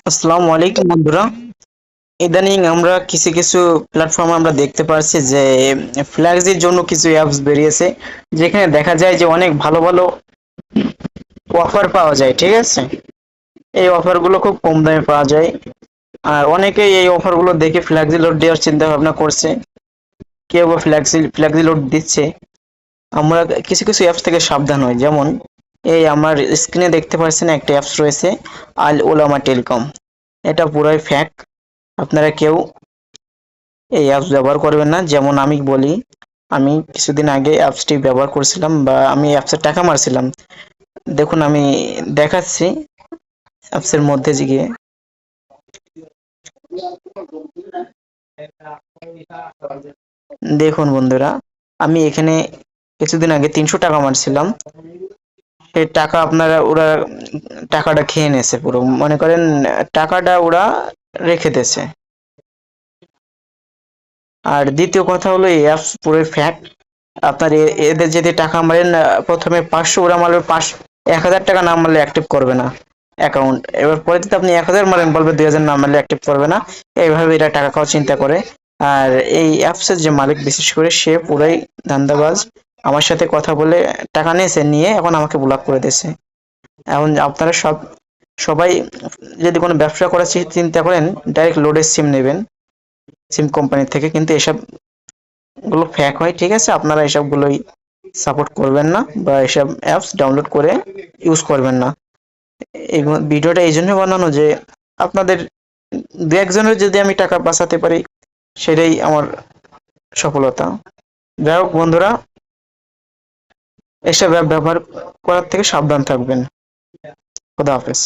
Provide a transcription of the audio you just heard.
আসসালামু আলাইকুম বন্ধুরা। ইদানিং আমরা কিছু কিছু প্ল্যাটফর্মে আমরা দেখতে পাচ্ছি যে ফ্ল্যাক্সির জন্য কিছু অ্যাপস বেরিয়েছে, যেখানে দেখা যায় যে অনেক ভালো ভালো অফার পাওয়া যায়। ঠিক আছে, এই অফারগুলো খুব কম দামে পাওয়া যায়, আর অনেকেই এই অফারগুলো দেখে ফ্ল্যাক্সি লোড দেওয়ার চিন্তা ভাবনা করছে। কেউ বা ফ্ল্যাক্সি লোড দিচ্ছে। আমরা কিছু কিছু অ্যাপস থেকে সাবধান হই, যেমন এই আমার স্ক্রিনে দেখতে পাচ্ছেন একটা অ্যাপস রয়েছে, আল ওলামা টেলিকম। এটা পুরাই ফ্যাক। আপনারা কেউ এই অ্যাপস ব্যবহার করবেন না। যেমন আমি বলি, আমি কিছুদিন আগে অ্যাপসটি ব্যবহার করছিলাম বা আমি অ্যাপসে টাকা মারছিলাম। দেখুন আমি দেখাচ্ছি অ্যাপসের মধ্যে গিয়ে। দেখুন বন্ধুরা, আমি এখানে কিছুদিন আগে 300 টাকা মারছিলাম। সেই টাকা আপনারা ওরা টাকাটা খেয়ে নিয়েছে পুরো, মনে করেন টাকাটা ওরা রেখে দিয়েছে। আর দ্বিতীয় কথা হলো, এই অ্যাপস পুরো ফ্যাক। আপনার এদের যদি টাকা মারেন, প্রথমে 500 ওরা মারবে, 1000 টাকা না মারলে অ্যাক্টিভ করবে না অ্যাকাউন্ট। এবার পরে যদি আপনি 1000 মারেন, বলবে 2000 না মারলে অ্যাক্টিভ করবে না। এইভাবে এরা টাকা খাওয়ার চিন্তা করে। আর এই অ্যাপসের যে মালিক, বিশেষ করে সে পুরাই ধান্দাবাজ। আমার সাথে কথা বলে টাকা নিয়েছে, নিয়ে এখন আমাকে ব্লক করে দিয়েছে। এখন আপনারা সবাই যদি কোনো ব্যবসা করার চিন্তা করেন, ডাইরেক্ট লোডের সিম নেবেন, সিম কোম্পানি থেকে। কিন্তু এসব গুলো ফেক হয়। ঠিক আছে, আপনারা এসবগুলোই সাপোর্ট করবেন না বা এসব অ্যাপস ডাউনলোড করে ইউজ করবেন না। এই ভিডিওটা এই জন্য বানানো যে আপনাদের দু একজনের যদি আমি টাকা বাঁচাতে পারি, সেটাই আমার সফলতা। যাই হোক বন্ধুরা, এসব অ্যাপ ব্যবহার করার থেকে সাবধান থাকবেন। খোদা হাফেজ।